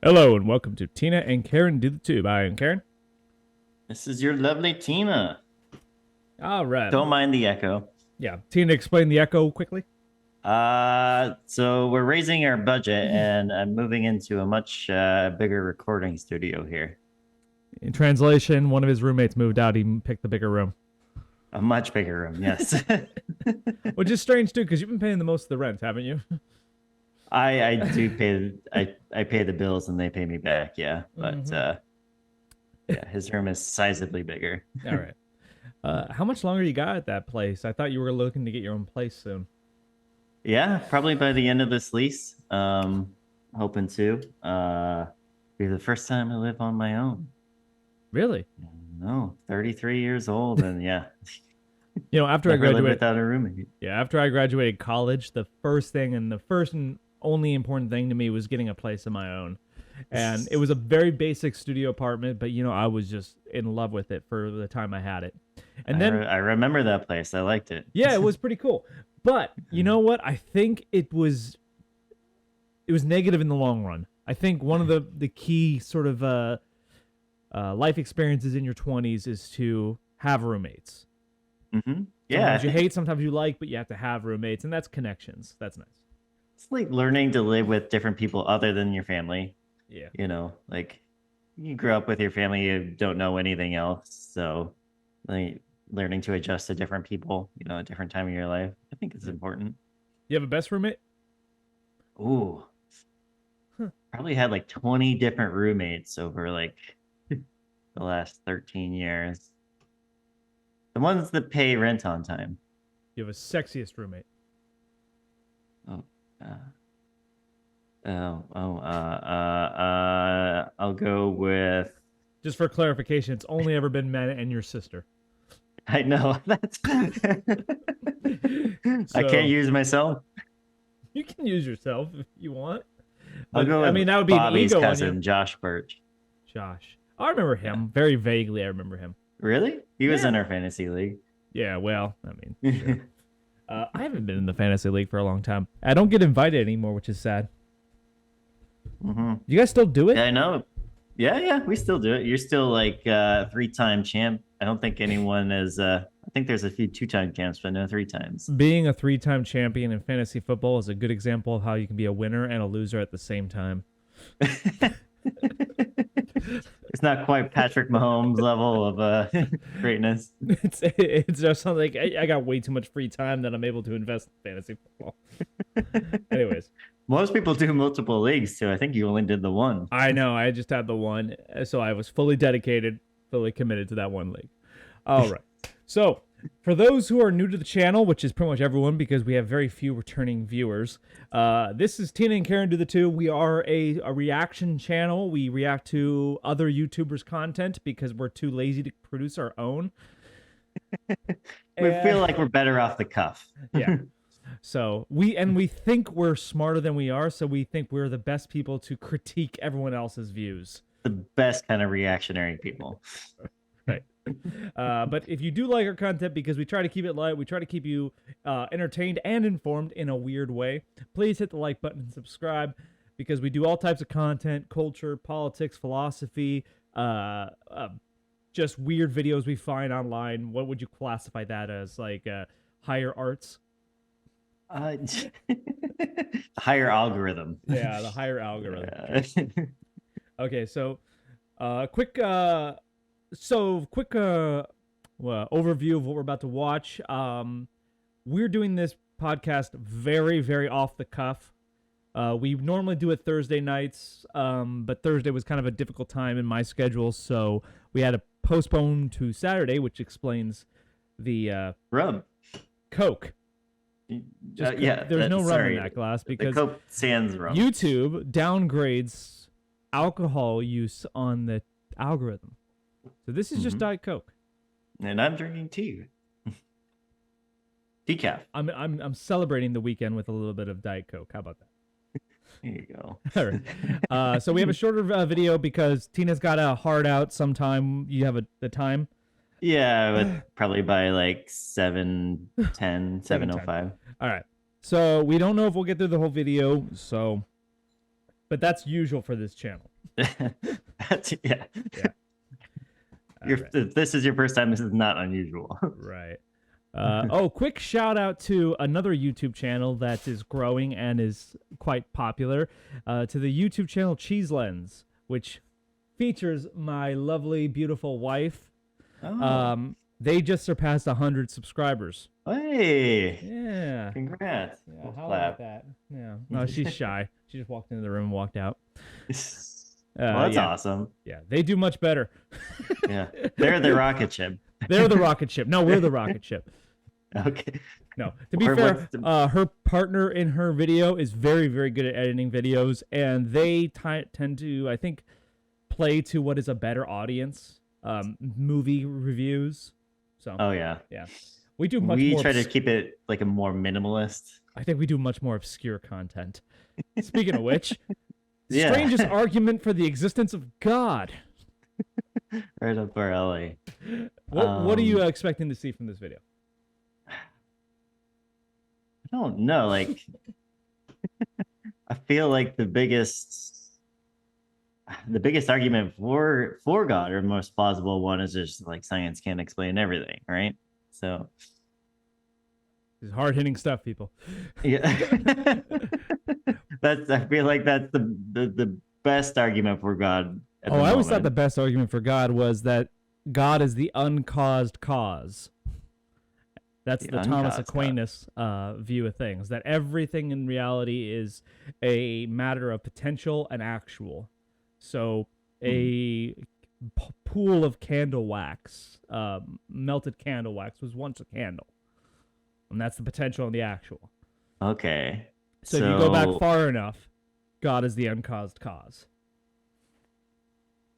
Hello and welcome to Tina and Karen Do the Tube. I am Karen. This is your lovely Tina. All right. Don't mind the echo. Yeah, Tina, explain the echo quickly. So we're raising our budget and I'm moving into a much bigger recording studio here. In translation, one of his roommates moved out. He picked the bigger room. A much bigger room, yes. Which is strange too, because you've been paying the most of the rent, haven't you? I do pay I pay the bills and they pay me back, yeah. But yeah, his room is sizably bigger. All right. How much longer you got at that place? I thought you were looking to get your own place soon. Yeah, probably by the end of this lease. Hoping to. Be the first time I live on my own. Really? No, 33 years old, and yeah. After I Never lived graduated without a roommate. Yeah, after I graduated college, the first and only important thing to me was getting a place of my own. And it was a very basic studio apartment, but I was just in love with it for the time I had it. And then I remember that place. I liked it. yeah, it was pretty cool. But you know what? I think it was negative in the long run. I think one of the key sort of life experiences in your 20s is to have roommates. Mm-hmm. Yeah. Sometimes you hate, sometimes you like, but you have to have roommates, and that's connections. That's nice. It's like learning to live with different people other than your family. Yeah. Like you grew up with your family, you don't know anything else. So like learning to adjust to different people, at a different time of your life. I think it's important. You have a best roommate? Ooh. Probably had like 20 different roommates over like the last 13 years. The ones that pay rent on time. You have a sexiest roommate? Oh, I'll go with. Just for clarification, it's only ever been men and your sister. I know that's. I can't use myself. You can use yourself if you want. I'll go. I mean, that would be Bobby's an ego cousin, on you. Josh Birch. Josh, I remember him very vaguely. I remember him. Really? He was in our fantasy league. Yeah. Well, I mean, sure. I haven't been in the fantasy league for a long time. I don't get invited anymore, which is sad. Mm-hmm. You guys still do it? Yeah, I know. Yeah, we still do it. You're still like 3-time champ. I don't think anyone is. I think there's a few 2-time champs, but no 3 times. Being a 3-time champion in fantasy football is a good example of how you can be a winner and a loser at the same time. It's not quite Patrick Mahomes level of greatness. It's just something like I got way too much free time that I'm able to invest in fantasy football. Anyways, most people do multiple leagues too. I think you only did the one. I know. I just had the one, so I was fully dedicated, fully committed to that one league. All right. So, for those who are new to the channel, which is pretty much everyone because we have very few returning viewers, this is Tina and Karen Do the Two. We are a reaction channel. We react to other YouTubers' content because we're too lazy to produce our own. We feel like we're better off the cuff. Yeah. So we think we're smarter than we are, so we think we're the best people to critique everyone else's views. The best kind of reactionary people. Right. But if you do like our content, because we try to keep it light, we try to keep you entertained and informed in a weird way, please hit the like button and subscribe, because we do all types of content: culture, politics, philosophy, just weird videos we find online. What would you classify that as? Like higher arts? Higher algorithm. Yeah, the higher algorithm. Yeah. Okay, so quick overview of what we're about to watch. We're doing this podcast very, very off the cuff. We normally do it Thursday nights, but Thursday was kind of a difficult time in my schedule, so we had to postpone to Saturday, which explains the Rum. Coke. Yeah, there's no rum in that glass because the Coke sans rum. YouTube downgrades alcohol use on the algorithm. So this is just Diet Coke. And I'm drinking tea. Decaf. I'm celebrating the weekend with a little bit of Diet Coke. How about that? There you go. All right. So we have a shorter video because Tina's got a hard out sometime. You have the time? Yeah, but probably by like 7:10, 7:05. All right. So we don't know if we'll get through the whole video, but that's usual for this channel. Yeah. Yeah. All right. If this is your first time, this is not unusual. Right. Quick shout out to another YouTube channel that is growing and is quite popular, to the YouTube channel Cheese Lens, which features my lovely, beautiful wife. Oh. They just surpassed 100 subscribers. Hey. Yeah. Congrats. Yeah, We'll how clap. about that? Yeah. No, she's shy. She just walked into the room and walked out. Well, that's Yeah. awesome. Yeah, they do much better. Yeah. They're the rocket ship. They're the rocket ship. No, we're the rocket ship. Okay. No, to be Or fair, what's the- her partner in her video is very, very good at editing videos, and they tend to, I think, play to what is a better audience, movie reviews. So, Oh yeah. yeah, we do much We more. try to keep it like a more minimalist. I think we do much more obscure content. Speaking of which, Yeah. strangest argument for the existence of God. Right up our alley. What are you expecting to see from this video? I don't know. Like, I feel like the biggest argument for God, or the most plausible one, is just like science can't explain everything, right? So This is hard-hitting stuff, people. yeah, I feel like that's the best argument for God. At the I always thought moment. the best argument for God was that God is the uncaused cause. That's the Thomas uncaused Aquinas view of things, that everything in reality is a matter of potential and actual. So a pool of candle wax, melted candle wax, was once a candle. And that's the potential and the actual. Okay. So if you go back far enough, God is the uncaused cause.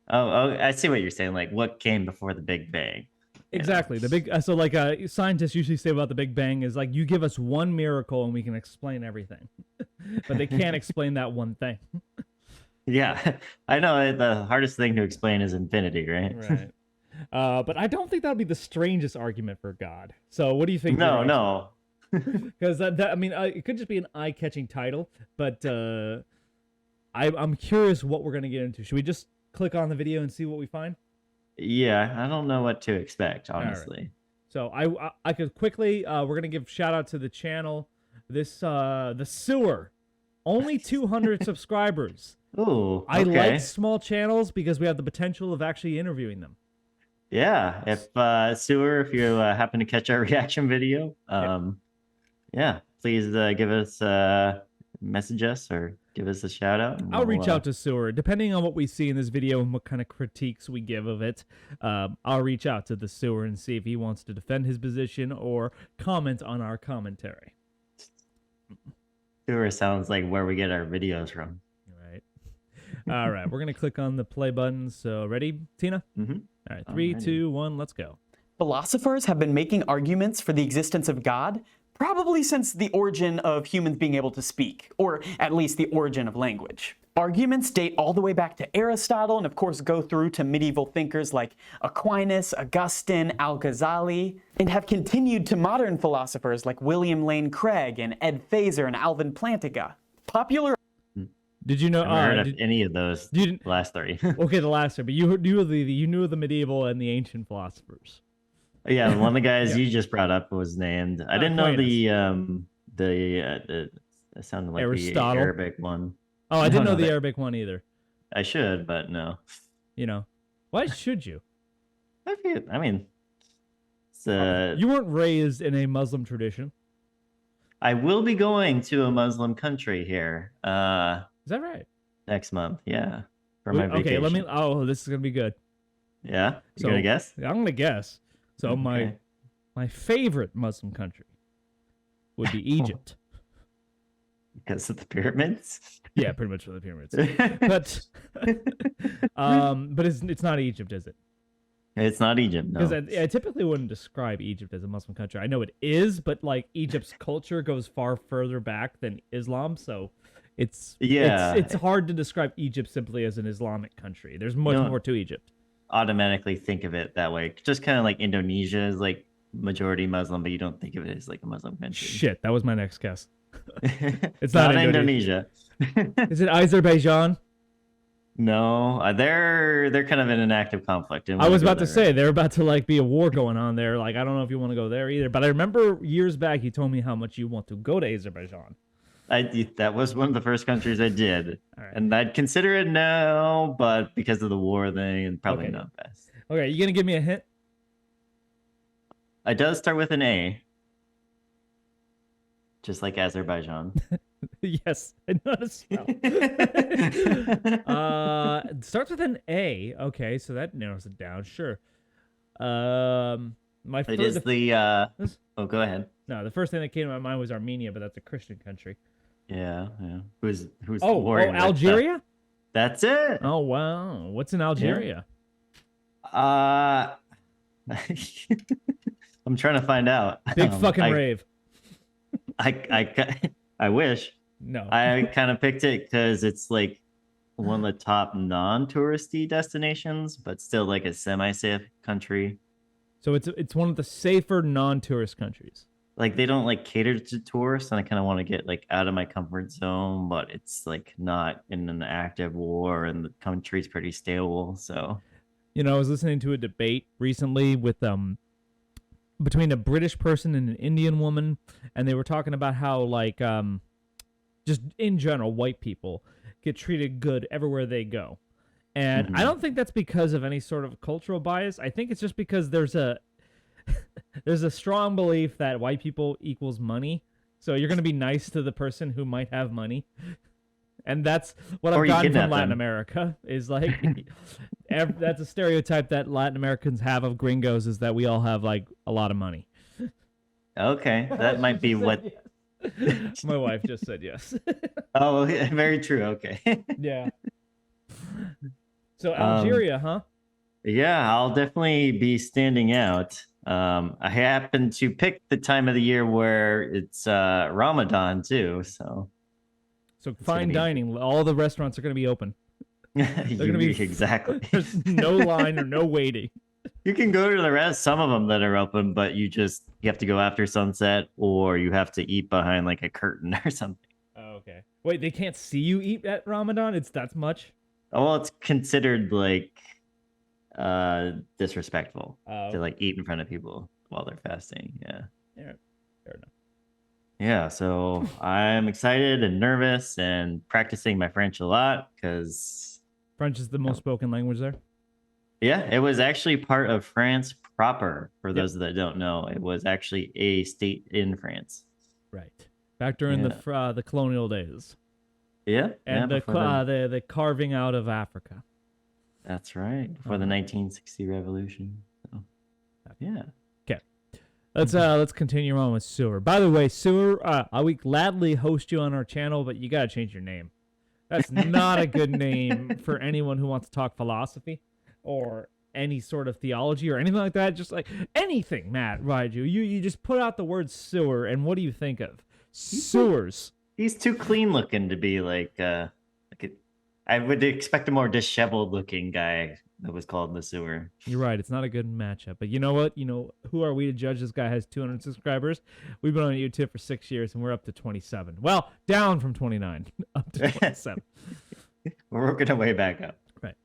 Oh, I see what you're saying. Like, what came before the Big Bang? Exactly. The big so like scientists usually say about the Big Bang is like, you give us one miracle and we can explain everything, but they can't explain that one thing. Yeah, I know. The hardest thing to explain is infinity, right? Right. But I don't think that would be the strangest argument for God. So what do you think? No. Because I mean, it could just be an eye-catching title, but I'm curious what we're gonna get into. Should we just click on the video and see what we find? Yeah, I don't know what to expect, honestly. So I could quickly we're gonna give shout out to the channel. This the sewer, only 200 subscribers. Ooh, I okay. like small channels because we have the potential of actually interviewing them. Yeah, if Sewer, if you happen to catch our reaction video, yeah, please give us message us or give us a shout out. I'll reach out to Sewer, depending on what we see in this video and what kind of critiques we give of it. I'll reach out to the Sewer and see if he wants to defend his position or comment on our commentary. Sewer sounds like where we get our videos from. Right. All right, we're gonna click on the play button. So ready, Tina? Mm-hmm. All right, 3, 2, 1, let's go. Philosophers have been making arguments for the existence of God probably since the origin of humans being able to speak, or at least the origin of language. Arguments date all the way back to Aristotle and of course go through to medieval thinkers like Aquinas, Augustine, Al-Ghazali, and have continued to modern philosophers like William Lane Craig and Ed Feser and Alvin Plantinga. Popular Did you know? I haven't heard of any of those you didn't- last three. Okay, the last one, but you knew the medieval and the ancient philosophers. Yeah, one of the guys Yeah. you just brought up was named. I didn't know the it sounded like Aristotle? the Arabic one. Oh, I didn't No, know the that- Arabic one either. I should, but no. You know, why should you? I mean, it's, You weren't raised in a Muslim tradition. I will be going to a Muslim country here Is that right? next month. Yeah, for my Okay, vacation. this is gonna be good. Yeah, you So- gonna guess? I'm gonna guess. So Okay. my favorite Muslim country would be Egypt. Because of the pyramids. Yeah, pretty much for the pyramids. But it's not Egypt, is it? It's not Egypt. No. Because I typically wouldn't describe Egypt as a Muslim country. I know it is, but like Egypt's culture goes far further back than Islam, so it's hard to describe Egypt simply as an Islamic country. There's much more to Egypt. Automatically think of it that way. Just kind of like Indonesia is like majority Muslim, but you don't think of it as like a Muslim country. Shit, that was my next guess. It's not not Indonesia. Indonesia. Is it Azerbaijan? No, they're kind of in an active conflict. I was about to say they're about to like be a war going on there. Like I don't know if you want to go there either. But I remember years back you told me how much you want to go to Azerbaijan. That was one of the first countries I did, Right. and I'd consider it now, but because of the war thing, and probably Okay. not best. Okay, you gonna give me a hint? It does start with an A, just like Azerbaijan. Yes, I know how to spell. It starts with an A. Okay, so that narrows it down. Sure. My It first, is the. This- Oh, go ahead. no, the first thing that came to my mind was Armenia, but that's a Christian country. Yeah. Who's Oh, warring with, Algeria? That's it. Oh wow, what's in Algeria? I'm trying to find out. Big fucking I, rave. I wish. No. I kind of picked it because it's like one of the top non-touristy destinations, but still like a semi-safe country. So it's one of the safer non-tourist countries. Like they don't like cater to tourists, and I kind of want to get like out of my comfort zone, but it's like not in an active war, and the country's pretty stable. So You know, I was listening to a debate recently with between a British person and an Indian woman, and they were talking about how like just in general white people get treated good everywhere they go. And I don't think that's because of any sort of cultural bias. I think it's just because there's a there's a strong belief that white people equals money. So you're going to be nice to the person who might have money. And that's what Or I've you gotten from kidnap Latin them. America is like that's a stereotype that Latin Americans have of gringos is that we all have like a lot of money. okay, that might be what. My wife just said yes. Oh, very true. Okay. Yeah. So Algeria, huh? Yeah, I'll definitely be standing out. I happen to pick the time of the year where it's Ramadan too, so So fine be- dining, all the restaurants are going to be open. gonna be- exactly. There's no line or no waiting. You can go to the rest, some of them that are open, but you have to go after sunset, or you have to eat behind like a curtain or something. Oh, okay. Wait, they can't see you eat at Ramadan? It's that much? Oh, well, it's considered like disrespectful Oh, to like eat in front of people while they're fasting. Yeah. yeah, fair enough. Yeah, so I'm excited and nervous and practicing my French a lot because, French is the most spoken language there. yeah, it was actually part of France proper. For those that don't know, it was actually a state in France. Right. Back during the colonial days. Yeah, And before the carving out of Africa. that's right, before the 1960 revolution. So, yeah. Let's continue on with Sewer. By the way, Sewer, I would gladly host you on our channel, but you gotta change your name. That's not a good name for anyone who wants to talk philosophy or any sort of theology or anything like that. Just like anything, Matt, right? You just put out the word sewer, and what do you think of sewers? He's too clean looking to be like I would expect a more disheveled looking guy that was called the sewer. You're right. It's not a good matchup. But you know what? You know, who are we to judge? This guy has 200 subscribers. We've been on YouTube for 6 years, and we're up to 27. Well, down from 29, up to 27. We're working our way back up. Right.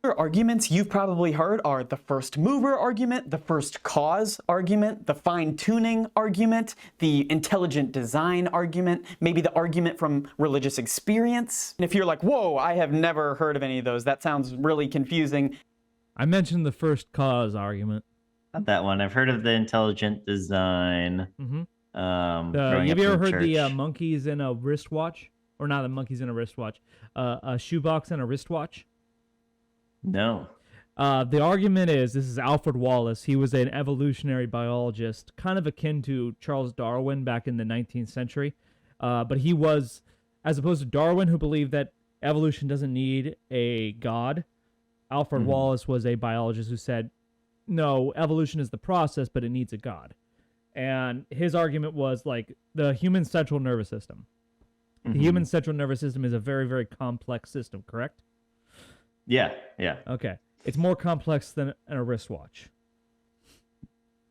Other arguments you've probably heard are the first mover argument, the first cause argument, the fine-tuning argument, the intelligent design argument, maybe the argument from religious experience. And if you're like, whoa, I have never heard of any of those, that sounds really confusing. I mentioned the first cause argument. Not that one. I've heard of the intelligent design. Mm-hmm. Growing Have up you ever in heard the church. monkeys in a wristwatch? Or not the monkeys in a wristwatch. A shoebox and a wristwatch? No. The argument is, this is Alfred Wallace. He was an evolutionary biologist, kind of akin to Charles Darwin back in the 19th century. But he was, as opposed to Darwin, who believed that evolution doesn't need a god, Alfred Wallace was a biologist who said, no, evolution is the process, but it needs a god. And his argument was like the human central nervous system. The human central nervous system is a very, very complex system, correct? Yeah. Okay. It's more complex than a wristwatch.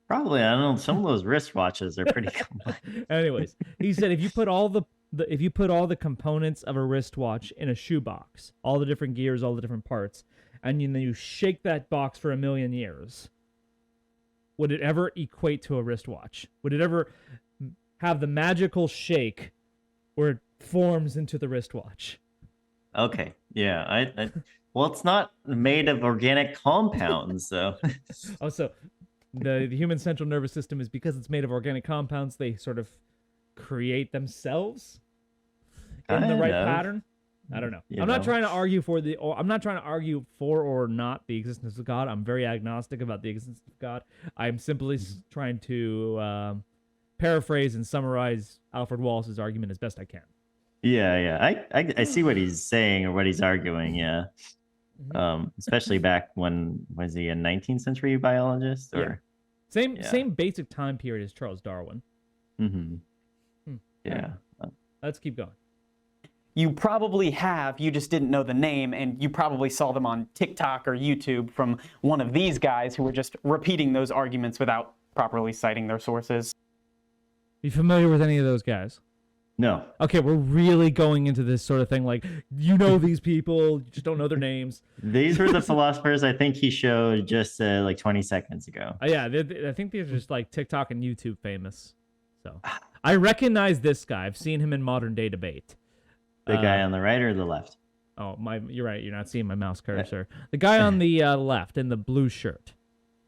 Probably. I don't know. Some of those wristwatches are pretty complex. Anyways, he said if you put all the if you put all the components of a wristwatch in a shoebox, all the different gears, all the different parts, and then you shake that box for 1,000,000 years, would it ever equate to a wristwatch? Would it ever have the magical shake where it forms into the wristwatch? Okay. Yeah. Well, it's not made of organic compounds, so. Also, the human central nervous system is, because it's made of organic compounds, they sort of create themselves in the right pattern. I don't know. I'm not trying to argue for I'm not trying to argue for or not the existence of God. I'm very agnostic about the existence of God. I'm simply trying to paraphrase and summarize Alfred Wallace's argument as best I can. Yeah. I see what he's saying or what he's arguing. Yeah. Especially back when, was he a 19th century biologist or same basic time period as Charles Darwin. Yeah. Let's keep going. You probably have, you just didn't know the name, and you probably saw them on TikTok or YouTube from one of these guys who were just repeating those arguments without properly citing their sources. You familiar with any of those guys? No. Okay, we're really going into this sort of thing, like, you know these people, you just don't know their names. These were the philosophers I think he showed just like 20 seconds ago. Yeah, I think these are just like TikTok and YouTube famous. So I recognize this guy. I've seen him in modern day debate. The guy on the right or the left? Oh, you're right. You're not seeing my mouse cursor. The guy on the left in the blue shirt.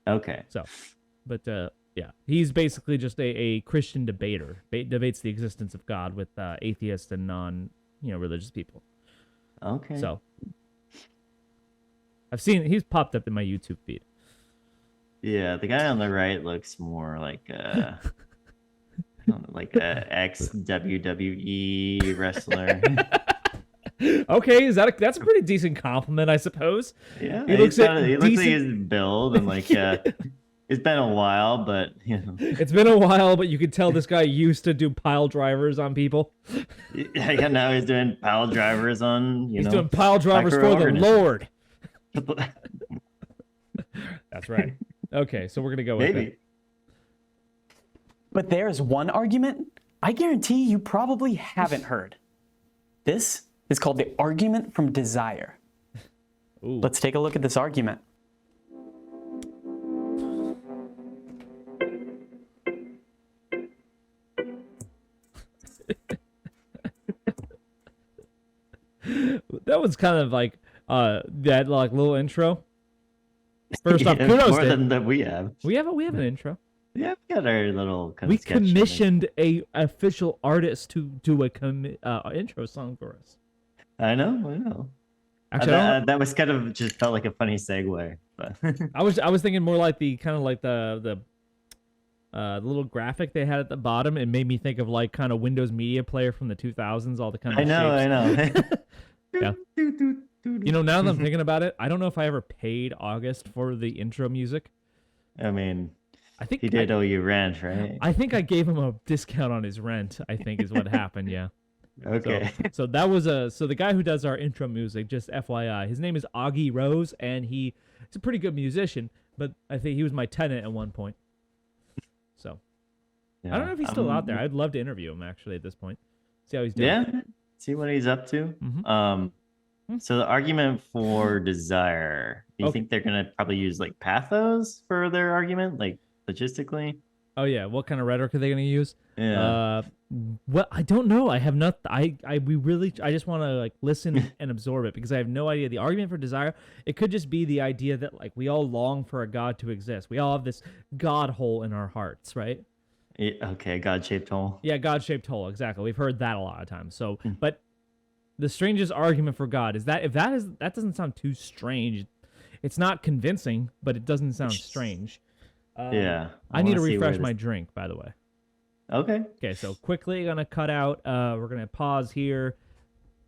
Okay. So, but yeah, he's basically just a Christian debater. Debates the existence of God with atheists and non-religious people. Okay. So, he's popped up in my YouTube feed. Yeah, the guy on the right looks more like like a ex-WWE wrestler. Okay, that's a pretty decent compliment, I suppose. Yeah, he looks like his build and like it's been a while, but it's been a while, but you could tell this guy used to do pile drivers on people. Yeah, now he's doing pile drivers on he's doing pile drivers for the Lord. That's right. Okay, so we're gonna go with it. But there's one argument I guarantee you probably haven't heard. This is called the argument from desire. Ooh. Let's take a look at this argument. That was kind of like that like little intro. First off, Yeah, kudos more to than that we have. We have an intro. Yeah, we got our little kind We of sketch commissioned a official artist to do a intro song for us. I know. Actually, that was kind of just felt like a funny segue. But I was thinking more like the kind of like the little graphic they had at the bottom. It made me think of like kind of Windows Media Player from the 2000s. All the kind of I know. Yeah. Now that I'm thinking about it, I don't know if I ever paid August for the intro music. I mean, I think he did owe you rent, right? I think I gave him a discount on his rent, I think is what happened, yeah. Okay. So that was the guy who does our intro music, just FYI, his name is Augie Rose, and he's a pretty good musician, but I think he was my tenant at one point. So Yeah. I don't know if he's still out there. I'd love to interview him actually at this point. See how he's doing. Yeah. See what he's up to. So the argument for desire, do you think they're gonna probably use like pathos for their argument, like logistically? Oh yeah, what kind of rhetoric are they going to use? Yeah. Well, I don't know. I have not. I just want to like listen and absorb it because I have no idea. The argument for desire, it could just be the idea that like we all long for a God to exist. We all have this God hole in our hearts, right? Yeah, okay, God-shaped hole. Yeah, God-shaped hole. Exactly. We've heard that a lot of times. So, but the strangest argument for God is that that doesn't sound too strange. It's not convincing, but it doesn't sound strange. Yeah. I need to refresh my drink, by the way. Okay. Okay, so quickly gonna cut out. We're gonna pause here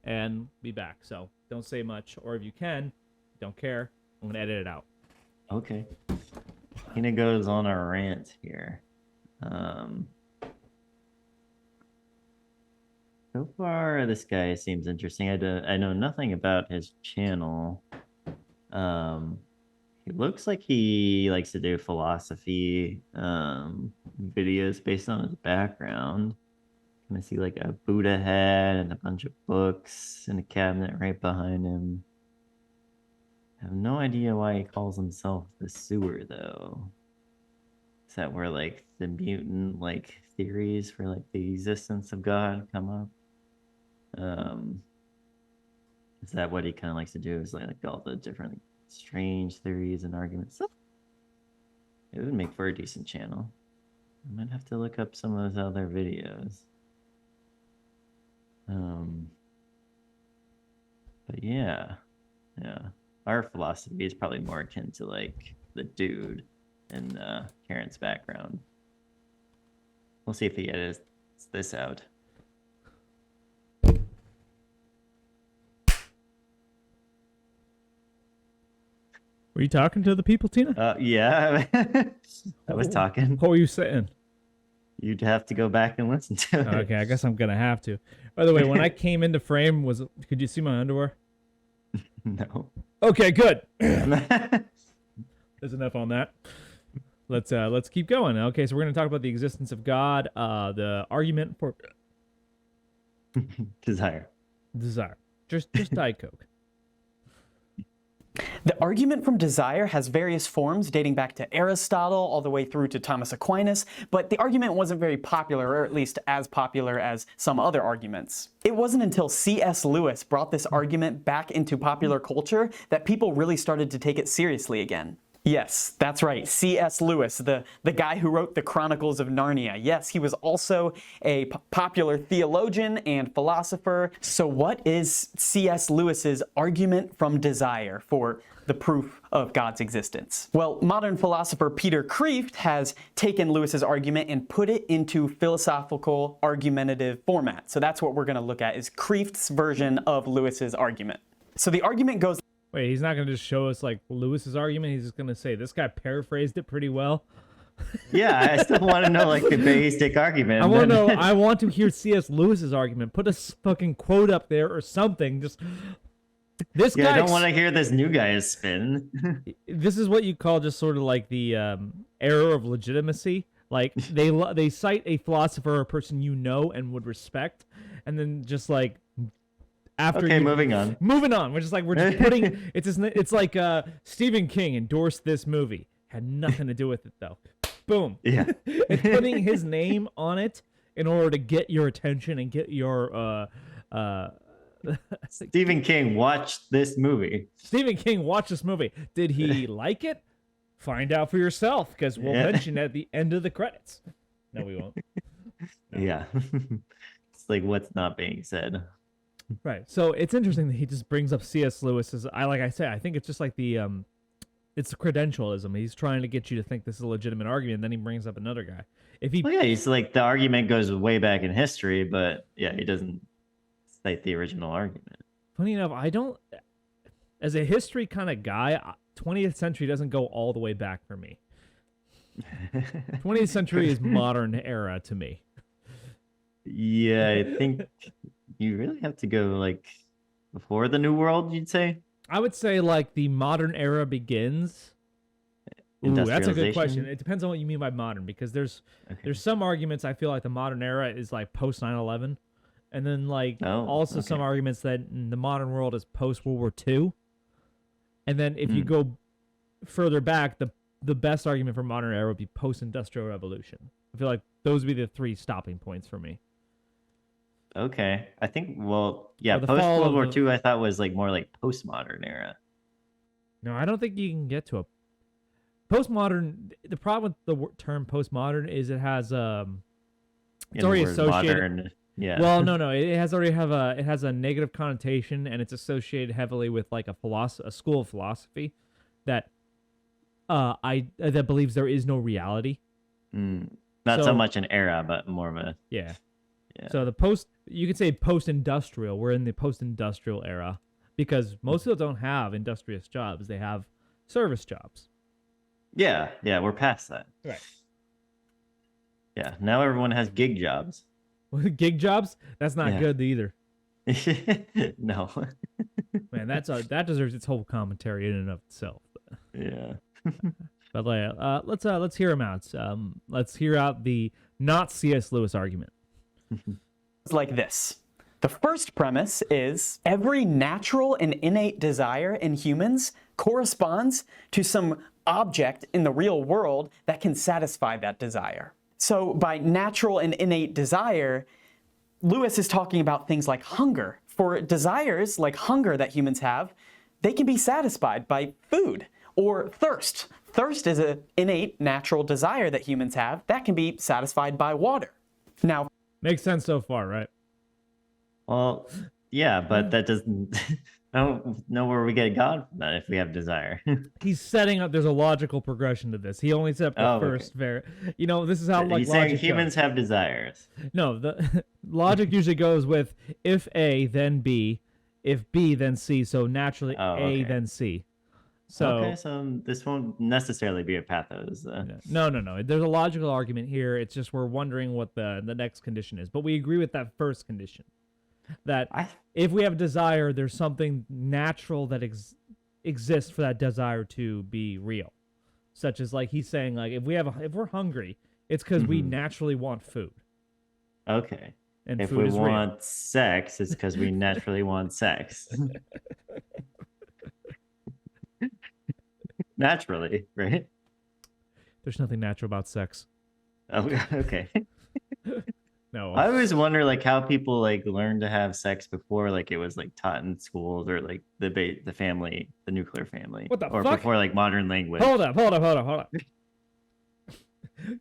and be back. So don't say much, or if you can, don't care. I'm gonna edit it out. Okay. Tina goes on a rant here. So far, this guy seems interesting. I know nothing about his channel. He looks like he likes to do philosophy videos based on his background. I see like a Buddha head and a bunch of books in a cabinet right behind him. I have no idea why he calls himself the sewer though. Is that where like the mutant like theories for like the existence of God come up? Is that what he kind of likes to do? Is like all the different like, strange theories and arguments? It would make for a decent channel. I might have to look up some of those other videos. But yeah. Our philosophy is probably more akin to like the dude in Karen's background. We'll see if he edits this out. Were you talking to the people, Tina? Yeah. I was talking. What were you saying? You'd have to go back and listen to it. Okay, I guess I'm gonna have to. By the way, when I came into frame, could you see my underwear? No. Okay, good. There's enough on that. Let's keep going. Okay, so we're gonna talk about the existence of God, the argument for Desire. Just Diet Coke. The argument from desire has various forms dating back to Aristotle all the way through to Thomas Aquinas, but the argument wasn't very popular, or at least as popular as some other arguments. It wasn't until C.S. Lewis brought this argument back into popular culture that people really started to take it seriously again. Yes, that's right, C.S. Lewis, the guy who wrote the Chronicles of Narnia. Yes, he was also a popular theologian and philosopher. So what is C.S. Lewis's argument from desire for the proof of God's existence? Well, modern philosopher Peter Kreeft has taken Lewis's argument and put it into philosophical argumentative format. So that's what we're going to look at, is Kreeft's version of Lewis's argument. So the argument goes... Wait, he's not going to just show us, like, Lewis's argument? He's just going to say, this guy paraphrased it pretty well? Yeah, I still want to know, like, the basic argument. I want to know, I want to hear C.S. Lewis's argument. Put a fucking quote up there or something. Just, this guy... I don't want to hear this new guy's spin. This is what you call just sort of like the error of legitimacy. Like, they cite a philosopher or a person you know and would respect, and then just, like... Moving on. Moving on. We're just putting it's like Stephen King endorsed this movie. Had nothing to do with it though. Boom. Yeah. It's putting his name on it in order to get your attention and get your Stephen King watched this movie. Stephen King watched this movie. Did he like it? Find out for yourself, because we'll mention it at the end of the credits. No, we won't. No. Yeah. It's like what's not being said. Right. So it's interesting that he just brings up C.S. Lewis I think it's just like it's the credentialism. He's trying to get you to think this is a legitimate argument, and then he brings up another guy. He's like, the argument goes way back in history, but yeah, he doesn't cite the original argument. Funny enough, I don't, as a history kind of guy, 20th century doesn't go all the way back for me. 20th century is modern era to me. Yeah, I think you really have to go like before the New World, you'd say? I would say like the modern era begins. Ooh, that's a good question. It depends on what you mean by modern, because there's some arguments I feel like the modern era is like post 9/11, and then like some arguments that the modern world is post World War II. And then if you go further back, the best argument for modern era would be post Industrial Revolution. I feel like those would be the three stopping points for me. Okay. I think, post World War II I thought was like more like postmodern era. No, I don't think you can get to a postmodern. The problem with the term postmodern is it has it's already associated. Modern, yeah. Well, no, it has a negative connotation, and it's associated heavily with like a school of philosophy that that believes there is no reality. Not so much an era, but more of a yeah. So you could say post-industrial. We're in the post-industrial era because most people don't have industrious jobs; they have service jobs. Yeah, we're past that. Right. Yeah, now everyone has gig jobs. Gig jobs? That's not good either. No. Man, that deserves its whole commentary in and of itself. Yeah. But let's hear him out. Let's hear out the not C.S. Lewis argument. like this. The first premise is every natural and innate desire in humans corresponds to some object in the real world that can satisfy that desire. So by natural and innate desire, Lewis is talking about things like hunger. For desires like hunger that humans have, they can be satisfied by food. Or thirst. Thirst is an innate natural desire that humans have that can be satisfied by water. Now, Makes sense so far, right? Well, yeah, but that doesn't. I don't know where we get God from that if we have desire. He's setting up. There's a logical progression to this. He only set up the Oh, okay. first this is how like He's saying logic humans goes. have desires. No, the logic usually goes with if A then B, if B then C. So naturally Oh, A okay. then C. So Okay, so this won't necessarily be a pathos. no. There's a logical argument here. It's just we're wondering what the next condition is. But we agree with that first condition. That if we have desire, there's something natural that exists for that desire to be real. Such as like he's saying, like if we're hungry, it's because we naturally want food. Okay. And If food we is want real. sex, it's because we naturally want sex. Naturally, right? There's nothing natural about sex. Oh, okay. No. I always wonder like how people like learn to have sex before like it was like taught in schools or like the family, the nuclear family. What the or fuck? before like modern language. Hold up.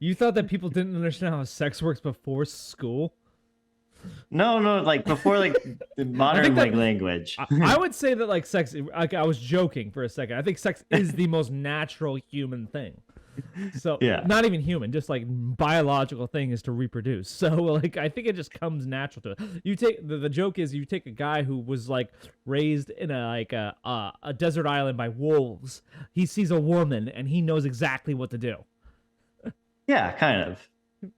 You thought that people didn't understand how sex works before school? No, like before like the modern that- like language. I would say that like sex. Like I was joking for a second. I think sex is the most natural human thing. So Yeah. not even human, just like biological thing is to reproduce. So like I think it just comes natural to it. You take the joke is you take a guy who was like raised in a desert island by wolves. He sees a woman and he knows exactly what to do. Yeah, kind of.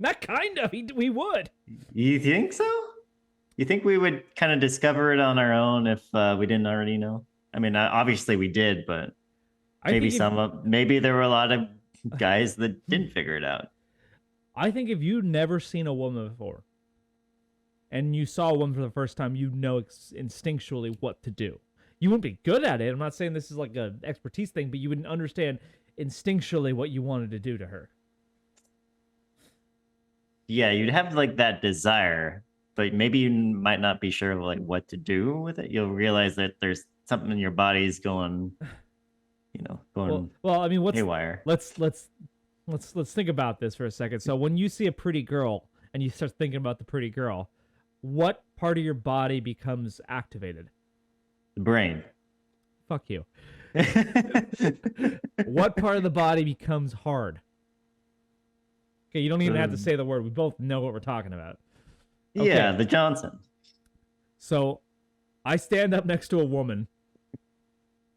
Not kind of. We would. You think so? You think we would kind of discover it on our own if we didn't already know? I mean, obviously we did, but maybe maybe there were a lot of guys that didn't figure it out. I think if you've never seen a woman before, and you saw a woman for the first time, you know instinctually what to do. You wouldn't be good at it. I'm not saying this is like an expertise thing, but you would understand instinctually what you wanted to do to her. Yeah, you'd have like that desire, but maybe you might not be sure of like what to do with it. You'll realize that there's something in your body's going, going Well, I mean, haywire. let's think about this for a second. So when you see a pretty girl and you start thinking about the pretty girl, what part of your body becomes activated? The brain. Fuck you. What part of the body becomes hard? Okay, you don't even have to say the word. We both know what we're talking about. Okay. Yeah, the Johnson. So I stand up next to a woman.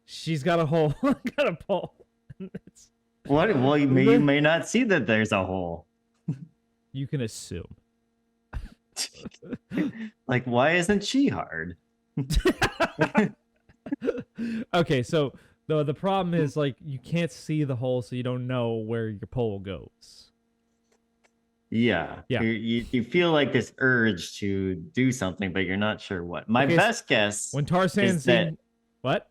She's got a hole. I got a pole. What? Well, you may not see that there's a hole. You can assume. Like, why isn't she hard? Okay, so the problem is like you can't see the hole, so you don't know where your pole goes. Yeah. Yeah. You feel like this urge to do something, but you're not sure what. My Okay, best guess When Tarzan's is that in... What?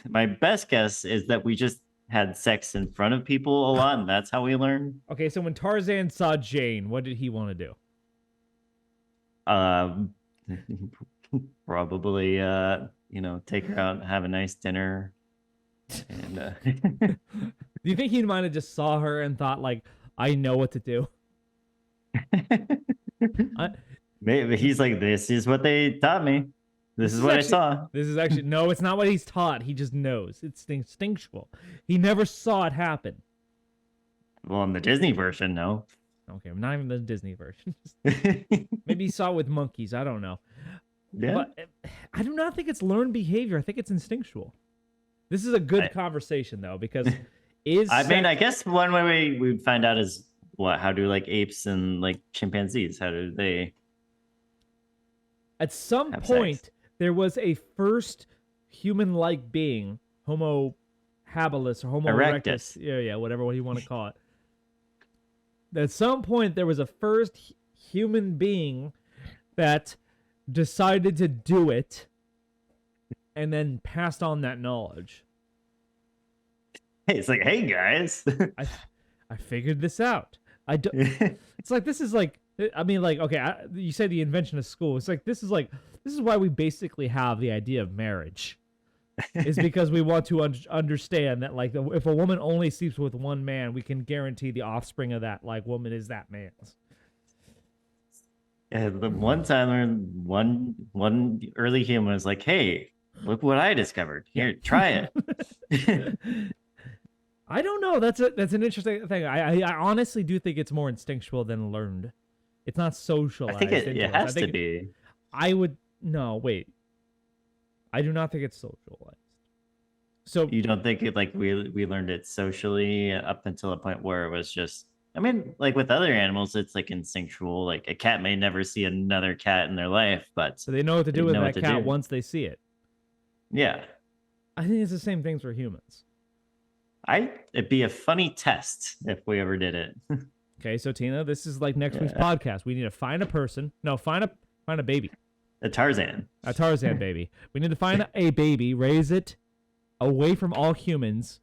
my best guess is that we just had sex in front of people a lot, and that's how we learn. Okay, so when Tarzan saw Jane, what did he want to do? Probably take her out and have a nice dinner. And Do you think he might have just saw her and thought like, I know what to do? maybe he's like, this is what they taught me. This is what I saw. This is actually no, it's not what he's taught. He just knows. It's instinctual. He never saw it happen. Well, in the Disney version, no. Okay, not even the Disney version. Maybe he saw it with monkeys. I don't know. Yeah. But I do not think it's learned behavior. I think it's instinctual. This is a good conversation though, because I guess one way we'd find out is how do like apes and like chimpanzees, how do they at some have point sex? There was a first human-like being, Homo habilis or Homo erectus. Yeah, whatever what you want to call it. At some point there was a first human being that decided to do it and then passed on that knowledge. Hey, it's like, hey guys. I figured this out. It's like, this is like, I mean, like, okay, you say the invention of school. It's like, this is why we basically have the idea of marriage. Is because we want to understand that, like, if a woman only sleeps with one man, we can guarantee the offspring of that, like, woman is that man's. Yeah, the one time one early human was like, hey, look what I discovered. Here, try it. I don't know. That's an interesting thing. I honestly do think it's more instinctual than learned. It's not socialized. I think it has to be. Wait. I do not think it's socialized. So you don't think it, like, we learned it socially up until a point where it was just, I mean, like with other animals, it's like instinctual. Like a cat may never see another cat in their life, but so they know what to do with that cat once they see it. Yeah. I think it's the same things for humans. It'd be a funny test if we ever did it. Okay, so Tina, this is like next week's podcast. We need to find a person. No, find a baby. A Tarzan baby. We need to find a baby, raise it away from all humans,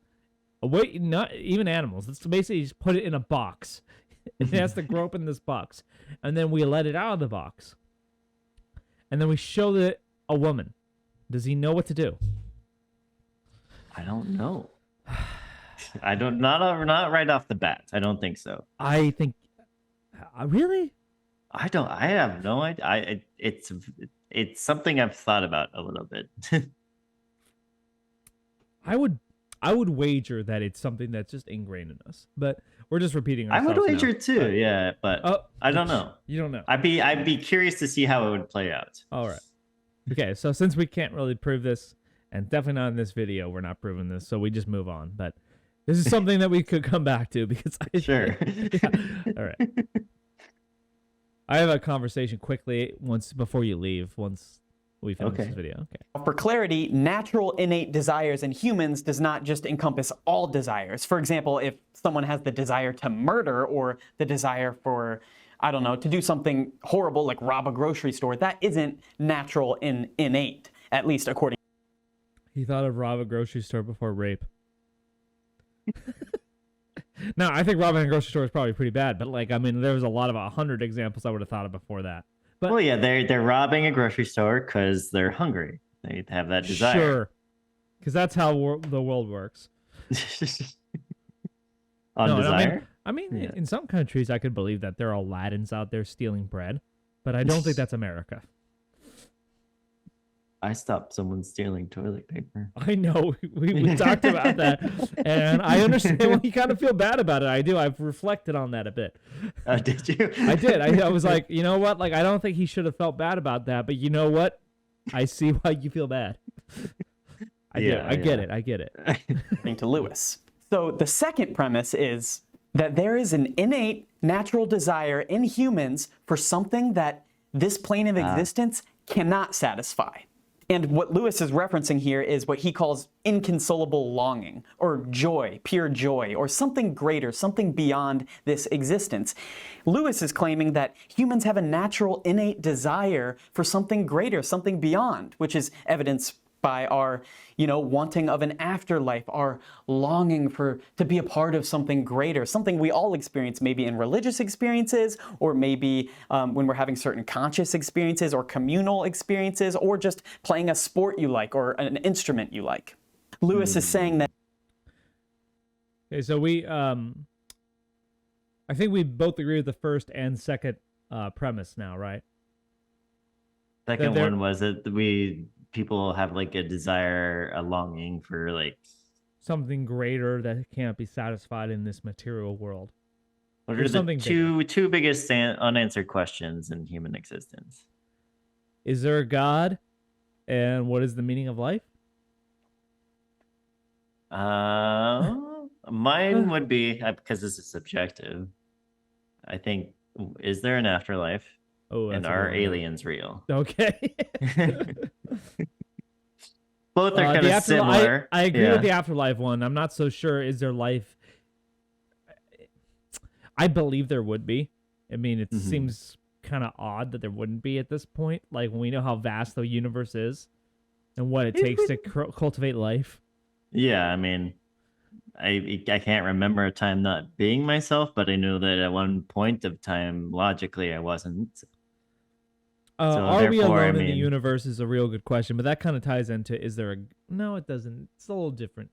away, not even animals. Let's basically just put it in a box. It has to grow up in this box, and then we let it out of the box, and then we show it a woman. Does he know what to do? I don't know. Not right off the bat. I don't think so. I think, really? I have no idea. It's something I've thought about a little bit. I would wager that it's something that's just ingrained in us, but we're just repeating ourselves. I would wager now. too, yeah, but I don't know. You don't know. I'd be curious to see how it would play out. All right. Okay, so since we can't really prove this, and definitely not in this video, we're not proving this, so we just move on. But this is something that we could come back to because Sure. Yeah. All right. I have a conversation quickly before you leave. Once we finish this video. Okay. For clarity, natural innate desires in humans does not just encompass all desires. For example, if someone has the desire to murder or the desire for, I don't know, to do something horrible like rob a grocery store, that isn't natural innate, at least according. He thought of rob a grocery store before rape. Now, I think robbing a grocery store is probably pretty bad, but, like, I mean, there was a lot of 100 examples I would have thought of before that. But, well, yeah, they're robbing a grocery store because they're hungry. They have that desire. Sure, because that's how the world works. On desire? I mean, in some countries, I could believe that there are Aladdins out there stealing bread, but I don't think that's America. I stopped someone stealing toilet paper. I know. We talked about that, and I understand why you kind of feel bad about it. I do. I've reflected on that a bit. Did you? I did. I was like, you know what? Like, I don't think he should have felt bad about that, but you know what? I see why you feel bad. I get it. I get it. To Lewis. So the second premise is that there is an innate natural desire in humans for something that this plane of existence cannot satisfy. And what Lewis is referencing here is what he calls inconsolable longing, or joy, pure joy, or something greater, something beyond this existence. Lewis is claiming that humans have a natural innate desire for something greater, something beyond, which is evidenced by our, wanting of an afterlife, our longing to be a part of something greater, something we all experience maybe in religious experiences, or maybe when we're having certain conscious experiences or communal experiences, or just playing a sport you like or an instrument you like. Lewis is saying that. Okay, so I think we both agree with the first and second premise now, right? Second one was that people have like a desire, a longing for like something greater that can't be satisfied in this material world. What are the two biggest unanswered questions in human existence? Is there a God? And what is the meaning of life? Mine would be, because this is subjective, I think, is there an afterlife? Oh, and are aliens real? Okay. Both are kind of similar. I agree with the afterlife one. I'm not so sure. Is there life? I believe there would be. I mean, it seems kind of odd that there wouldn't be at this point. Like when we know how vast the universe is and what it takes to cultivate life. Yeah, I mean, I can't remember a time not being myself, but I know that at one point of time, logically, I wasn't. So Are we therefore, alone in the universe is a real good question, but that kind of ties into no, it doesn't. It's a little different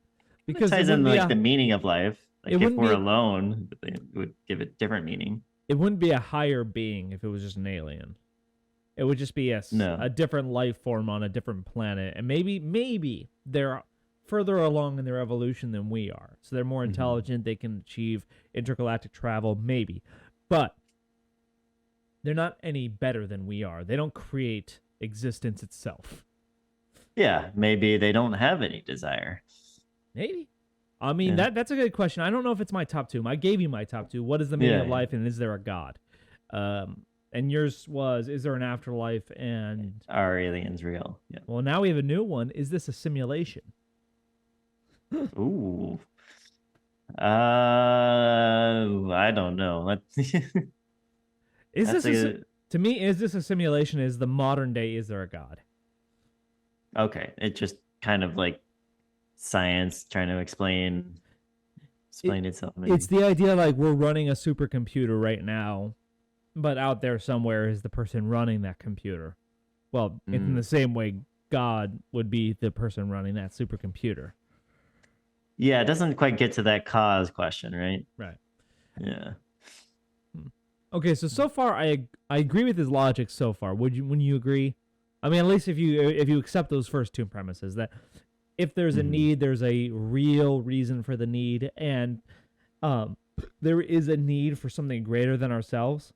because it ties in like the meaning of life. Like if we're alone, it would give it different meaning. It wouldn't be a higher being if it was just an alien. It would just be a different life form on a different planet, and maybe they're further along in their evolution than we are, so they're more intelligent. They can achieve intergalactic travel, maybe, but they're not any better than we are. They don't create existence itself. Yeah, maybe they don't have any desire. Maybe. I mean, that's a good question. I don't know if it's my top two. I gave you my top two. What is the meaning of life, and is there a God? And yours was, is there an afterlife? And are aliens real? Yeah. Well, now we have a new one. Is this a simulation? Ooh. I don't know. To me, is this a simulation? Is the modern day, is there a God? Okay. It just kind of like science trying to explain itself. Maybe. It's the idea like we're running a supercomputer right now, but out there somewhere is the person running that computer. Well, in the same way, God would be the person running that supercomputer. Yeah, it doesn't quite get to that cause question, right? Right. Yeah. Okay, so far I agree with his logic so far. Wouldn't you agree? I mean, at least if you accept those first two premises, that if there's a need, there's a real reason for the need, and there is a need for something greater than ourselves.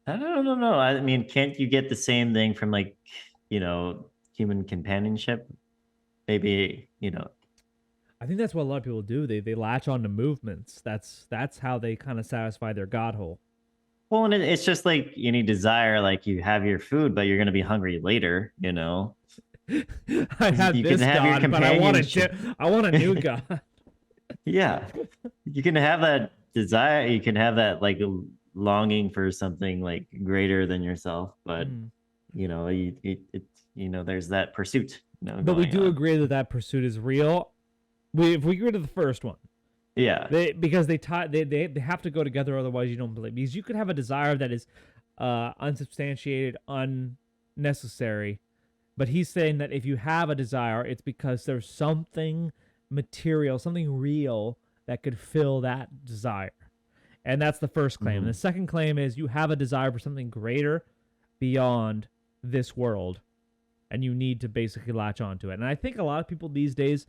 I don't know. I mean, can't you get the same thing from like, human companionship? Maybe, I think that's what a lot of people do. They latch on to movements. That's how they kind of satisfy their God hole. Well, and it's just like any desire, like you have your food, but you're going to be hungry later, I have this God, but I want a new God. Yeah. You can have that desire. You can have that like longing for something like greater than yourself, but there's that pursuit. But we do agree that pursuit is real. If we agree to the first one, yeah, because they have to go together, otherwise you don't believe. Because you could have a desire that is unsubstantiated, unnecessary, but he's saying that if you have a desire, it's because there's something material, something real that could fill that desire, and that's the first claim. And the second claim is you have a desire for something greater beyond this world, and you need to basically latch onto it. And I think a lot of people these days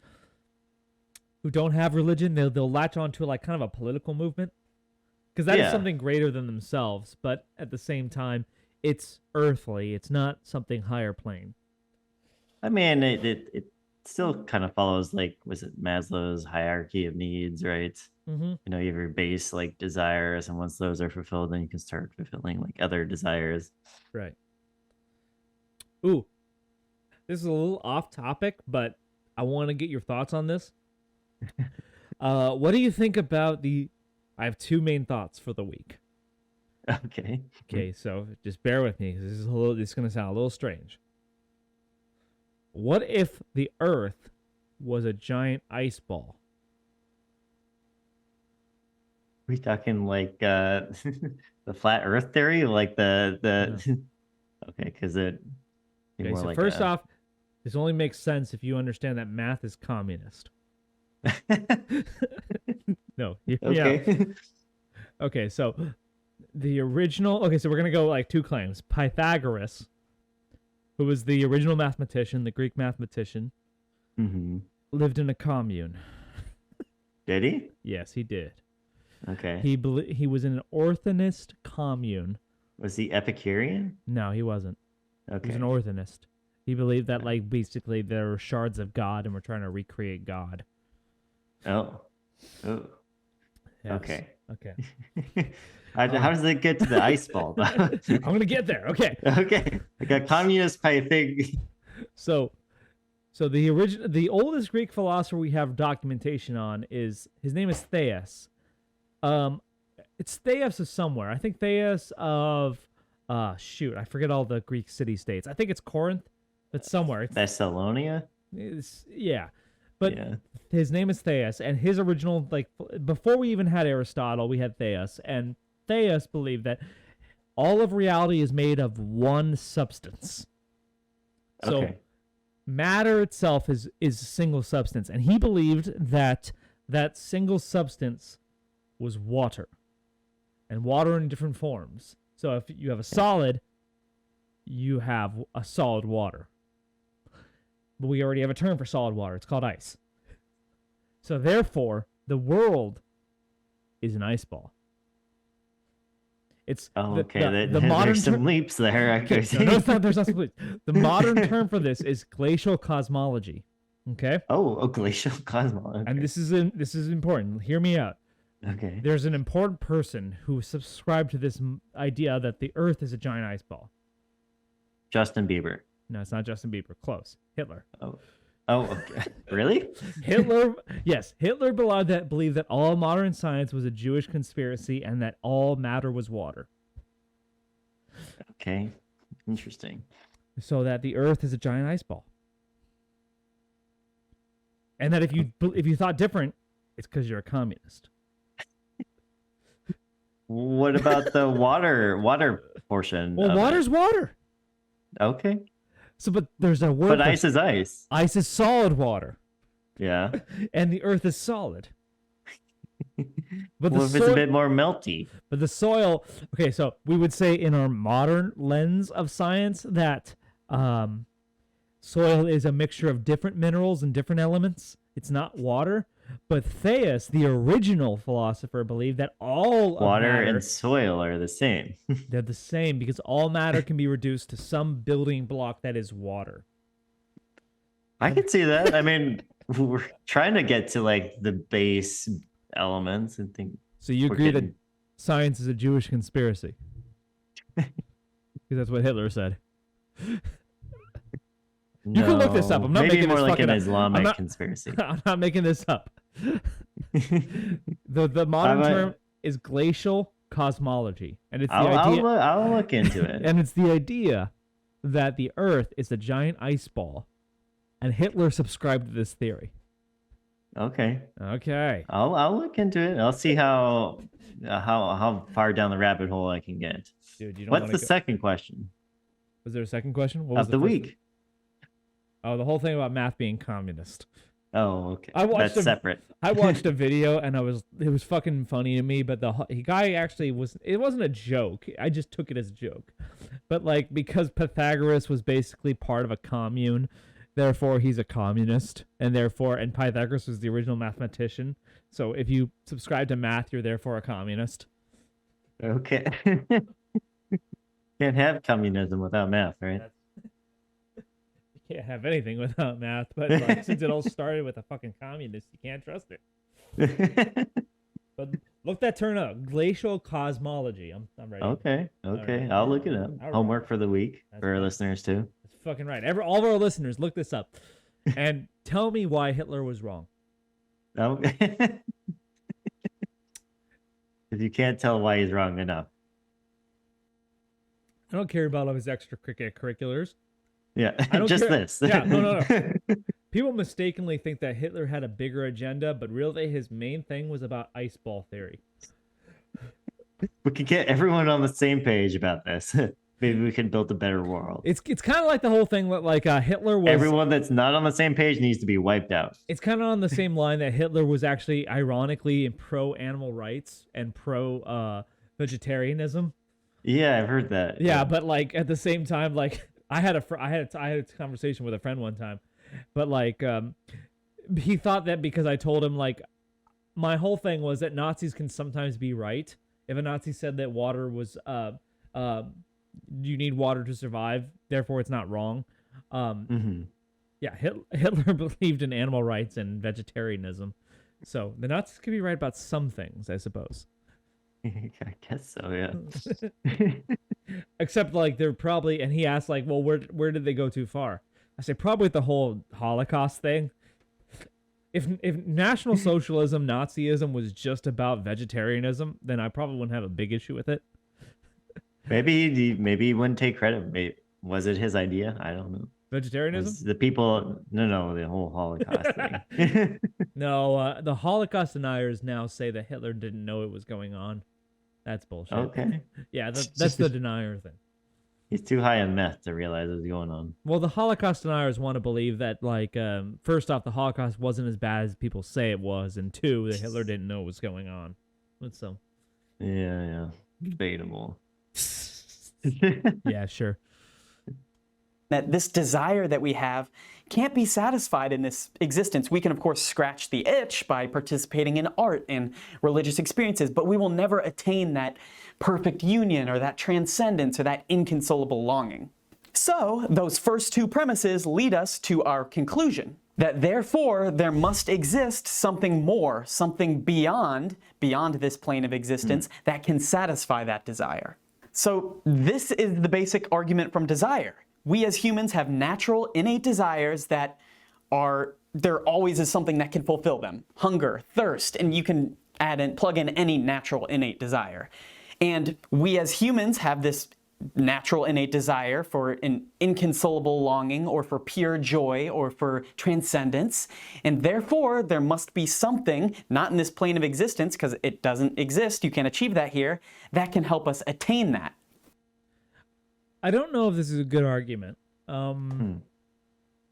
who don't have religion, they'll latch onto like kind of a political movement, because that is something greater than themselves, but at the same time, it's earthly. It's not something higher plane. I mean, it still kind of follows, like, was it Maslow's hierarchy of needs, right? You have your base like desires, and once those are fulfilled, then you can start fulfilling like other desires. Right. Ooh, this is a little off topic, but I want to get your thoughts on this. What do you think about I have two main thoughts for the week. Okay, so just bear with me, because this is going to sound a little strange. What if the Earth was a giant ice ball? We talking like the flat Earth theory, like the okay, because it. Okay, so like first off, this only makes sense if you understand that math is communist. No. Okay. Yeah. Okay, so the original. Okay, so we're gonna go like two claims. Pythagoras, who was the original mathematician, the Greek mathematician, lived in a commune. Did he? Yes, he did. Okay. He was in an orthogonist commune. Was he Epicurean? No, he wasn't. Okay. He was an orthogonist. He believed that like basically there were shards of God and we're trying to recreate God. Oh. Yes. Okay. Okay. How does it get to the ice ball? I'm gonna get there. Okay. Okay. Like a communist pie thing. So the oldest Greek philosopher we have documentation on his name is Thales. It's Theos of somewhere. I think Theos of shoot, I forget all the Greek city states. I think it's Corinth. It's somewhere. It's, Thessalonia. yeah. But Yeah. his name is Theos, and his original, like, before we even had Aristotle, we had Theos, and Theos believed that all of reality is made of one substance. So Okay. matter itself is a single substance, and he believed that that single substance was water, and water in different forms. So if you have a solid, you have a solid water. But we already have a term for solid water. It's called ice. So therefore, the world is an ice ball. It's Oh, the- okay. the modern There's some term- leaps there. Okay, Okay. no, there's not complete. The modern term for this is glacial cosmology. Okay, Oh, glacial cosmology. and this is important. Hear me out. Okay. There's an important person who subscribed to this idea that the Earth is a giant ice ball. Justin Bieber. No, it's not Justin Bieber. Close. Hitler. Oh. Oh, okay. Really? Hitler. Yes, Hitler believed that all modern science was a Jewish conspiracy and that all matter was water. Okay. Interesting. So that the Earth is a giant ice ball. And that if you thought different, it's because you're a communist. What about the water portion? Well, of water's water. it? Okay. So, but there's a word. But for- ice is ice. Ice is solid water, Yeah. and the Earth is solid. But Well, the if it's a soil, bit more melty. but the soil. Okay, so we would say in our modern lens of science that soil is a mixture of different minerals and different elements. It's not water. But Theus, the original philosopher, believed that all of Water matter, and soil are the same. they're the same because all matter can be reduced to some building block that is water. I can see that. I mean, we're trying to get to like the base elements and think. So you we're agree that getting- science is a Jewish conspiracy? Because that's what Hitler said. You can look this up. I'm not Maybe making more this like an fucking up. Islamic I'm not- conspiracy. I'm not making this up. The modern I might- term is glacial cosmology, and it's the I'll idea. I'll look into it. And it's the idea that the Earth is a giant ice ball, and Hitler subscribed to this theory. Okay, Okay. I'll look into it. I'll see how far down the rabbit hole I can get. Dude, you don't What's wanna the go- second question Was there a second question? What was of the first week? one? Oh, the whole thing about math being communist. Oh, okay. I watched That's a- separate. I watched a video and it was fucking funny to me, but the guy actually it wasn't a joke. I just took it as a joke. But like, because Pythagoras was basically part of a commune, therefore he's a communist, and Pythagoras was the original mathematician. So if you subscribe to math, you're therefore a communist. Okay. Can't have communism without math, right? You can't have anything without math, but like, since it all started with a fucking communist, you can't trust it. But look that turn up. Glacial cosmology. I'm ready. Okay. right. I'll look it up. All right. Homework for the week That's for our fine. listeners too. That's fucking right. All of our listeners, look this up. And tell me why Hitler was wrong. Oh. If you can't tell why he's wrong enough. I don't care about all his extracurriculars. Yeah. I don't Just care. this. Yeah, no. People mistakenly think that Hitler had a bigger agenda, but really his main thing was about ice ball theory. We could get everyone on the same page about this. Maybe we can build a better world. It's kind of like the whole thing that like Hitler was. Everyone that's not on the same page needs to be wiped out. It's kind of on the same line that Hitler was actually ironically pro animal rights and pro vegetarianism. Yeah, I've heard that. Yeah, but like at the same time, like I had a conversation with a friend one time, but like he thought that because I told him like my whole thing was that Nazis can sometimes be right. If a Nazi said that water was you need water to survive, therefore it's not wrong. Yeah, Hitler believed in animal rights and vegetarianism, so the Nazis could be right about some things, I suppose. I guess so, yeah. Except like they're probably, and he asked like, well, where did they go too far? I say probably the whole Holocaust thing. if National Socialism, Nazism was just about vegetarianism, then I probably wouldn't have a big issue with it. Maybe he wouldn't take credit. Was it his idea? I don't know. Vegetarianism? The people, no, the whole Holocaust thing. No, the Holocaust deniers now say that Hitler didn't know it was going on. That's bullshit. Okay. Yeah, that's the denier thing. He's too high on meth to realize what's going on. Well, the Holocaust deniers want to believe that, like, first off, the Holocaust wasn't as bad as people say it was, and two, that Hitler didn't know what was going on. So. Yeah. Debatable. Yeah, sure. That this desire that we have can't be satisfied in this existence. We can, of course, scratch the itch by participating in art and religious experiences, but we will never attain that perfect union or that transcendence or that inconsolable longing. So, those first two premises lead us to our conclusion, that therefore there must exist something more, something beyond this plane of existence that can satisfy that desire. So, this is the basic argument from desire. We as humans have natural, innate desires that there always is something that can fulfill them. Hunger, thirst, and you can plug in any natural, innate desire. And we as humans have this natural, innate desire for an inconsolable longing or for pure joy or for transcendence. And therefore, there must be something, not in this plane of existence, because it doesn't exist, you can't achieve that here, that can help us attain that. I don't know if this is a good argument. Now,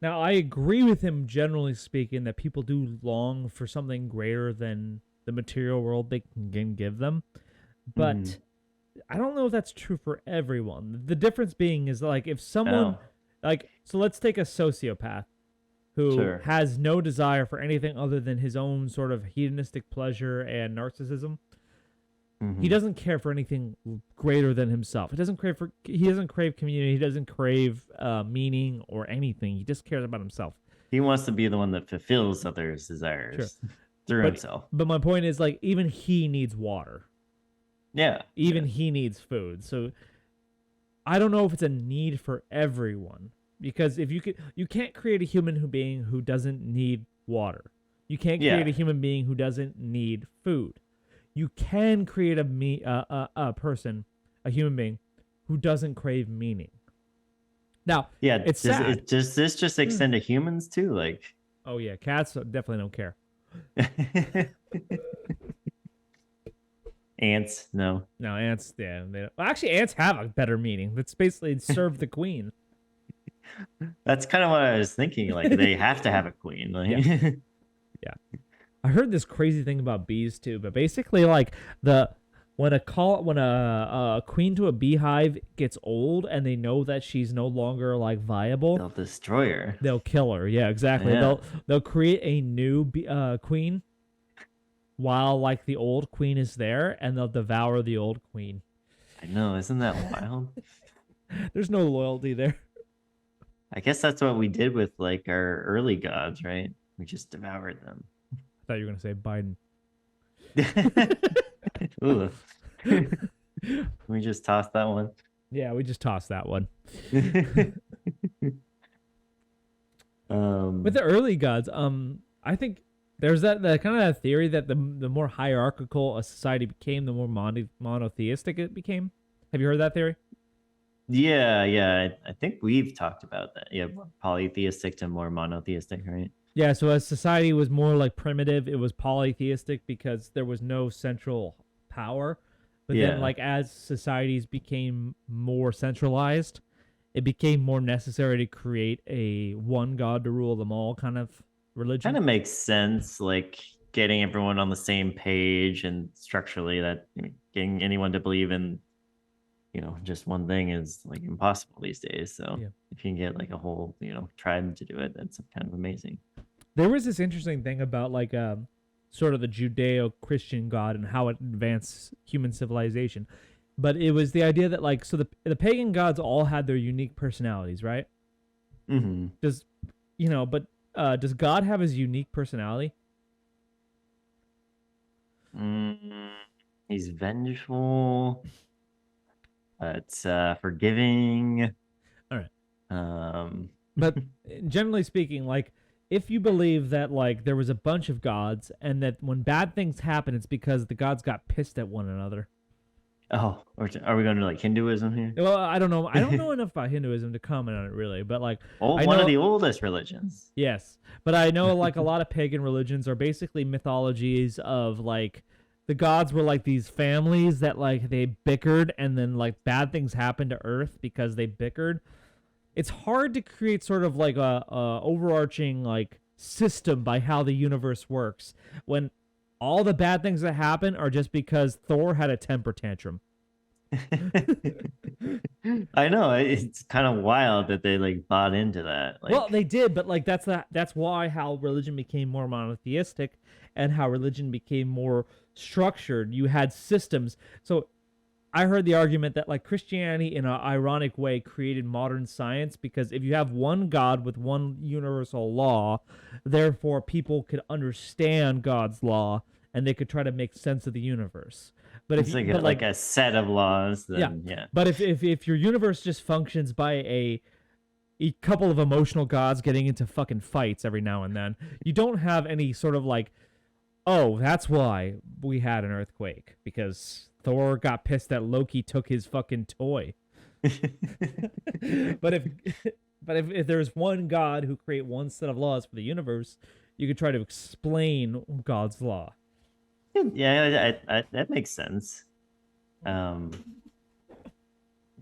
I agree with him, generally speaking, that people do long for something greater than the material world they can give them. But I don't know if that's true for everyone. The difference being is, like, if someone, so let's take a sociopath who has no desire for anything other than his own sort of hedonistic pleasure and narcissism. He doesn't care for anything greater than himself. He doesn't crave community. He doesn't crave meaning or anything. He just cares about himself. He wants to be the one that fulfills others' desires through himself. But my point is, like, even he needs water. Yeah. Even he needs food. So I don't know if it's a need for everyone, because if you can't create a human being who doesn't need water. You can't create a human being who doesn't need food. You can create a person, a human being, who doesn't crave meaning. Now, it's sad. Does this just extend to humans too? Like, oh yeah, cats definitely don't care. Ants, no. No, ants, yeah. Actually, ants have a better meaning. It's basically serve the queen. That's kind of what I was thinking. Like, they have to have a queen. Like, yeah. I heard this crazy thing about bees too, but basically, like, when a queen to a beehive gets old and they know that she's no longer, like, viable, they'll destroy her. They'll kill her. Yeah, exactly. Yeah. They'll create a new queen while, like, the old queen is there, and they'll devour the old queen. I know, isn't that wild? There's no loyalty there. I guess that's what we did with, like, our early gods, right? We just devoured them. I thought you were gonna say Biden. Ooh. We just tossed that one. Yeah, we just tossed that one. With the early gods, I think there's that kind of that theory that the more hierarchical a society became, the more monotheistic it became. Have you heard that theory? Yeah. I think we've talked about that. Yeah, polytheistic to more monotheistic, right? Yeah, so as society was more like primitive, it was polytheistic because there was no central power. But then, like, as societies became more centralized, it became more necessary to create a one god to rule them all kind of religion. Kind of makes sense, like getting everyone on the same page, and structurally that getting anyone to believe in, just one thing is, like, impossible these days. So if you can get, like, a whole, tribe to do it, that's kind of amazing. There was this interesting thing about, like, sort of the Judeo-Christian God and how it advanced human civilization. But it was the idea that, like, so the pagan gods all had their unique personalities, right? Mm-hmm. Does God have his unique personality? He's vengeful. It's forgiving. All right. But generally speaking, like, if you believe that like there was a bunch of gods and that when bad things happen, it's because the gods got pissed at one another. Oh, are we going to like Hinduism here? Well, I don't know. I don't know enough about Hinduism to comment on it really, but like I One know, of the oldest religions. yes, but I know like a lot of pagan religions are basically mythologies of like the gods were like these families that like they bickered and then like bad things happened to Earth because they bickered. It's hard to create sort of like a overarching like system by how the universe works when all the bad things that happen are just because Thor had a temper tantrum. I know it's kind of wild that they like bought into that. Like, Well, they did, but like that's why how religion became more monotheistic and how religion became more structured. You had systems. So I heard the argument that like Christianity in an ironic way created modern science because if you have one God with one universal law, therefore people could understand God's law and they could try to make sense of the universe. But if it's you, like, but like a set of laws. Then, yeah. but if your universe just functions by a couple of emotional gods getting into fucking fights every now and then, you don't have any sort of like, oh, that's why we had an earthquake because Thor got pissed that Loki took his fucking toy. But if there's one god who create one set of laws for the universe, you could try to explain God's law. Yeah, that makes sense.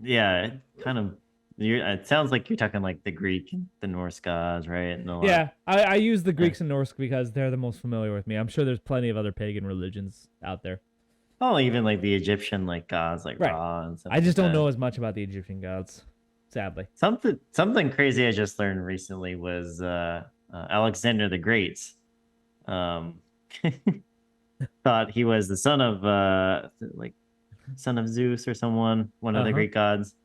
Yeah, it kind of. It sounds like you're talking like the Greek and the Norse gods, right? And Yeah, I use the Greeks and Norse because they're the most familiar with me. I'm sure there's plenty of other pagan religions out there. Oh, even like the Egyptian like gods, like Right. Ra and stuff. I just like don't that. know as much about the Egyptian gods, sadly. Something crazy I just learned recently was Alexander the Great. Thought he was the son of son of Zeus or someone, one of the Greek gods,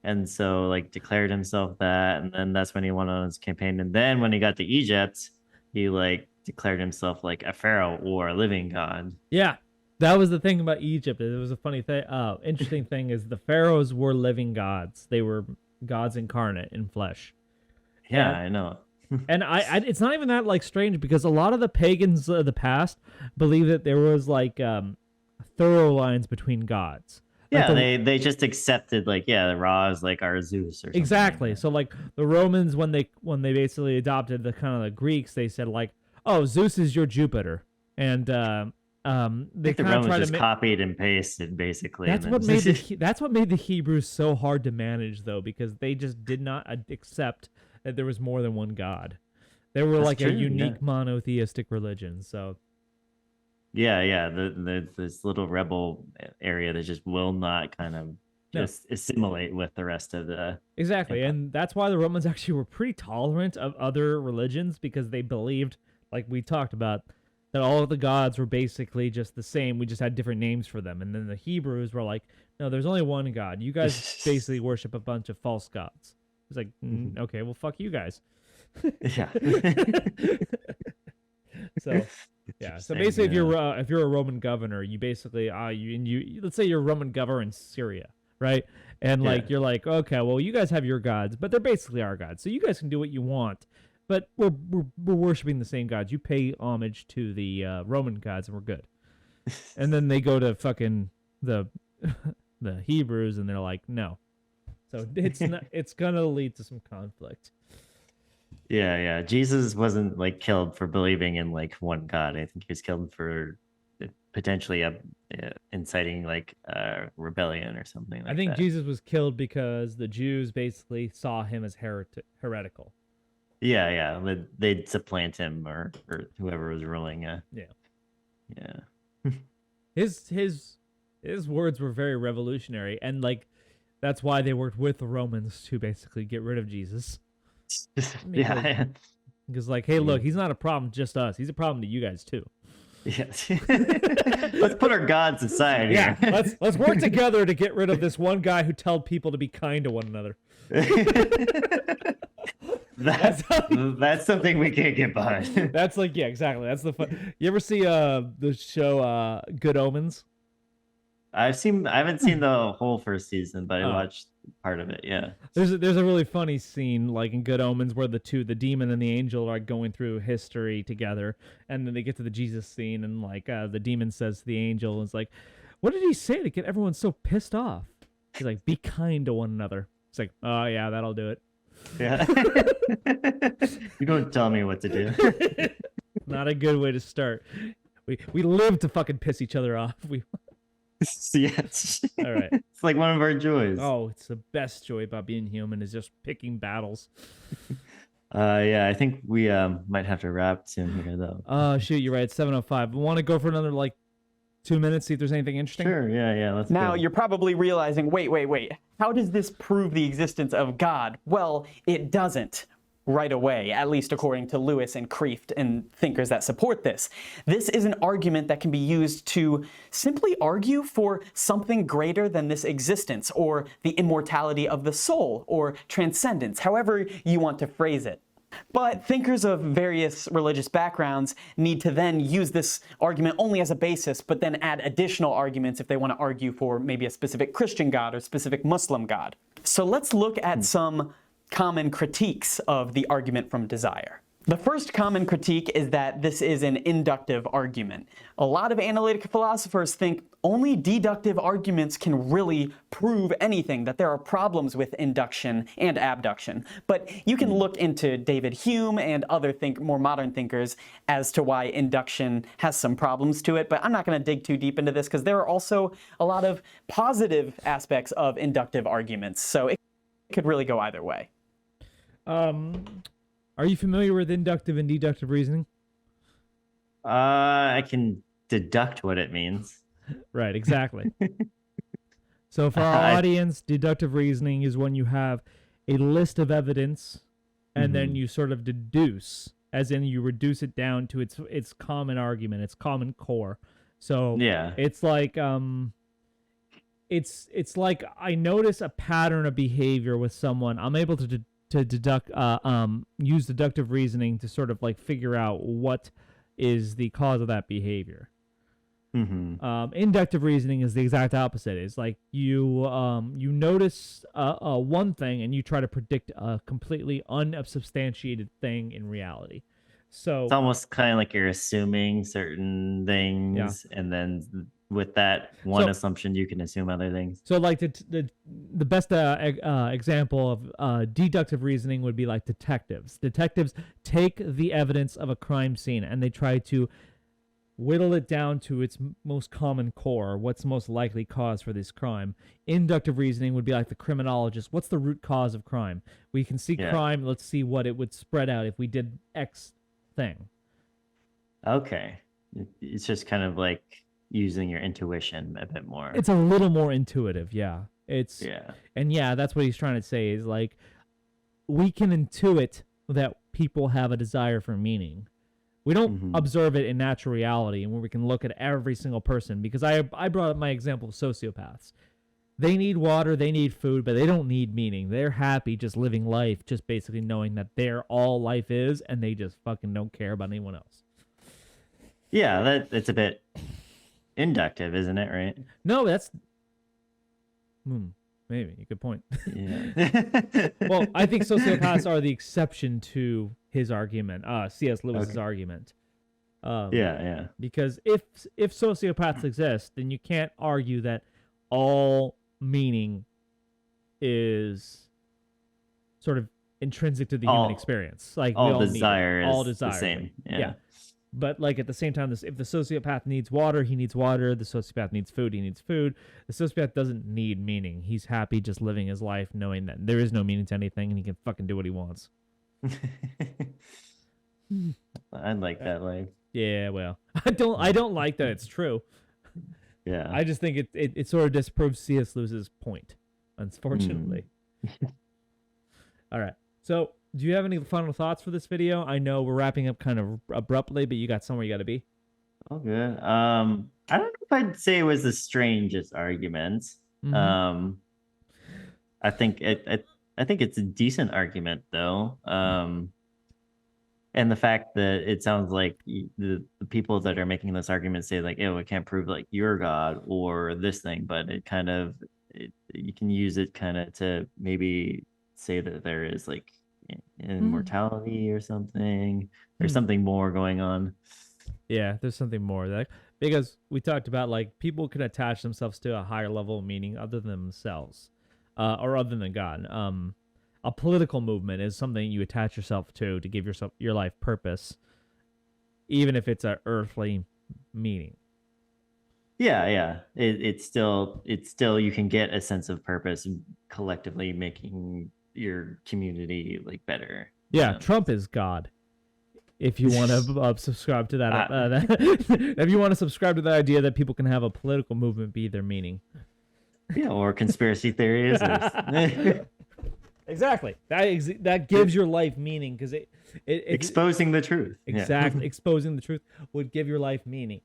and so like declared himself that, and then that's when he went on his campaign. And then when he got to Egypt, he like declared himself like a pharaoh or a living god. Yeah, that was the thing about Egypt. It was a funny thing. Interesting thing is the pharaohs were living gods. They were gods incarnate in flesh. Yeah, And- I know. And it's not even that like strange because a lot of the pagans of the past believe that there was like thorough lines between gods. Like Yeah, they just accepted like the Ra is like our Zeus or something. exactly. Like that. So like the Romans when they basically adopted the kind of the Greeks, they said like, oh, Zeus is your Jupiter, and they I think the kind of Romans try just to copied and pasted basically. That's and what then- made the Hebrews so hard to manage, though, because they just did not accept that there was more than one God. They were That's like true, a unique yeah. monotheistic religion. So Yeah. This little rebel area that just will not kind of No. just assimilate with the rest of the. exactly, Yeah. and that's why the Romans actually were pretty tolerant of other religions because they believed, like we talked about, that all of the gods were basically just the same. We just had different names for them. And then the Hebrews were like, no, there's only one God. You guys basically worship a bunch of false gods. It's like, okay, well, fuck you guys. Yeah. So yeah, so basically, if you're a Roman governor, you basically you let's say you're a Roman governor in Syria, right? And like Yeah. you're like, okay, well, you guys have your gods, but they're basically our gods, so you guys can do what you want. But we're worshiping the same gods. You pay homage to the Roman gods, and we're good. And then they go to fucking the the Hebrews, and they're like, no. So it's gonna lead to some conflict. Yeah. Jesus wasn't like killed for believing in like one God. I think he was killed for potentially inciting like rebellion or something like I think that. Jesus was killed because the Jews basically saw him as heretical. Yeah. They'd supplant him or whoever was ruling. Yeah. His words were very revolutionary, and like that's why they worked with the Romans to basically get rid of Jesus. Yeah. Because like, hey, look, he's not a problem just us. He's a problem to you guys too. Yes. Let's put our gods aside Yeah, here. let's work together to get rid of this one guy who told people to be kind to one another. That's something we can't get behind. That's like, yeah, exactly. That's the fun. You ever see the show Good Omens? I haven't seen the whole first season, but I Oh. watched part of it. Yeah. There's a really funny scene like in Good Omens where the demon and the angel are going through history together, and then they get to the Jesus scene, and like the demon says to the angel, "Is like, what did he say to get everyone so pissed off?" He's like, "Be kind to one another." It's like, "Oh yeah, that'll do it." Yeah. You don't tell me what to do. Not a good way to start. We live to fucking piss each other off. Yes. All right. It's like one of our joys. Oh, it's the best joy about being human is just picking battles. Yeah, I think we might have to wrap soon here though. Oh shoot, you're right. It's 7:05. We want to go for another like 2 minutes, see if there's anything interesting. Sure, yeah, let's Now, go. you're probably realizing, wait. How does this prove the existence of God? Well, it doesn't right away, at least according to Lewis and Kreeft and thinkers that support this. This is an argument that can be used to simply argue for something greater than this existence, or the immortality of the soul, or transcendence, however you want to phrase it. But thinkers of various religious backgrounds need to then use this argument only as a basis, but then add additional arguments if they want to argue for maybe a specific Christian God or specific Muslim God. So let's look at some common critiques of the argument from desire. The first common critique is that this is an inductive argument. A lot of analytic philosophers think only deductive arguments can really prove anything, that there are problems with induction and abduction. But you can look into David Hume and other more modern thinkers as to why induction has some problems to it, but I'm not going to dig too deep into this because there are also a lot of positive aspects of inductive arguments, so it could really go either way. Are you familiar with inductive and deductive reasoning? I can deduct what it means. Right, exactly. So for our audience, deductive reasoning is when you have a list of evidence and then you sort of deduce, as in you reduce it down to its common argument, its common core. So yeah, it's like it's like I notice a pattern of behavior with someone. I'm able to deduct use deductive reasoning to sort of like figure out what is the cause of that behavior. Inductive reasoning is the exact opposite. It's like you notice one thing and you try to predict a completely unsubstantiated thing in reality. So it's almost kind of like you're assuming certain things, and then with that one assumption, you can assume other things. So like the best example of deductive reasoning would be like detectives. Detectives take the evidence of a crime scene and they try to whittle it down to its most common core, what's the most likely cause for this crime. Inductive reasoning would be like the criminologist. What's the root cause of crime? We can see crime, let's see what it would spread out if we did X thing. Okay. It's just kind of like using your intuition a bit more. It's a little more intuitive, yeah. And that's what he's trying to say is like we can intuit that people have a desire for meaning. We don't observe it in natural reality and where we can look at every single person, because I brought up my example of sociopaths. They need water, they need food, but they don't need meaning. They're happy just living life, just basically knowing that they're all life is, and they just fucking don't care about anyone else. Yeah, that's a bit inductive, isn't it, right? No, that's... maybe. Good point. Yeah. Well, I think sociopaths are the exception to his argument, C.S. Lewis's argument. Yeah. Because if sociopaths exist, then you can't argue that all meaning is sort of intrinsic to the human experience. Like all desire is the same. Yeah. But like at the same time, if the sociopath needs water, he needs water. The sociopath needs food, he needs food. The sociopath doesn't need meaning. He's happy just living his life knowing that there is no meaning to anything and he can fucking do what he wants. I'd like that life. Yeah, well, I don't like that it's true. Yeah. I just think it sort of disproves C.S. Lewis's point, unfortunately. All right. So, do you have any final thoughts for this video? I know we're wrapping up kind of abruptly, but you got somewhere you got to be. Oh, good. I don't know if I'd say it was the strangest argument. I think it's a decent argument though. And the fact that it sounds like the people that are making this argument say like, "Oh, it can't prove like you're God or this thing," but it kind of you can use it kind of to maybe say that there is like immortality or something. There's something more going on. Yeah, there's something more that because we talked about like people can attach themselves to a higher level of meaning other than themselves, or other than God. A political movement is something you attach yourself to give yourself your life purpose, even if it's an earthly meaning. Yeah. It's still you can get a sense of purpose collectively making your community like better. Yeah, Trump is God. If you want to subscribe to that, if you want to subscribe to the idea that people can have a political movement be their meaning. Yeah, or conspiracy theories. Exactly. That gives your life meaning because it exposing the truth. Exactly. Yeah. Exposing the truth would give your life meaning.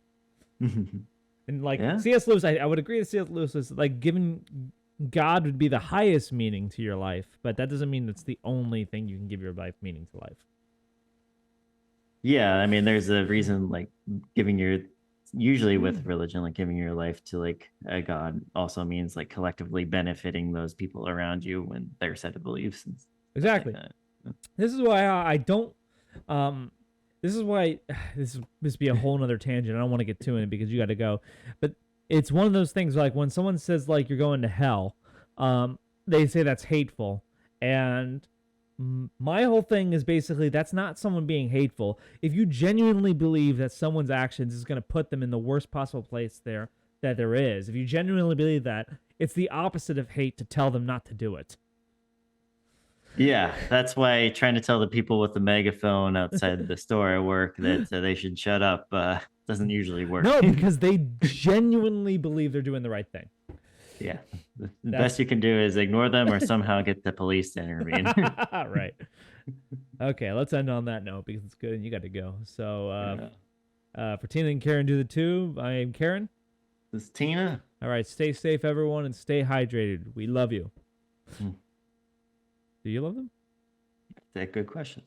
And like Yeah. C.S. Lewis, I would agree that C.S. Lewis is like giving God would be the highest meaning to your life, but that doesn't mean it's the only thing you can give your life meaning to life. Yeah, I mean, there's a reason like usually with religion, like giving your life to like a god also means like collectively benefiting those people around you when their set of beliefs. And Exactly. like This is why I don't. This is why this be a whole nother tangent. I don't want to get too in it because you got to go. But it's one of those things like when someone says like you're going to hell, they say that's hateful, and my whole thing is basically that's not someone being hateful. If you genuinely believe that someone's actions is going to put them in the worst possible place there is, if you genuinely believe that, it's the opposite of hate to tell them not to do it. Yeah, that's why trying to tell the people with the megaphone outside the store at work that they should shut up doesn't usually work. No, because they genuinely believe they're doing the right thing. Yeah, the best you can do is ignore them or somehow get the police to intervene. Right. Okay, let's end on that note because it's good and you got to go. So for Tina and Karen do the two, I am Karen. This is Tina. All right, stay safe, everyone, and stay hydrated. We love you. Do you love them? That's a good question.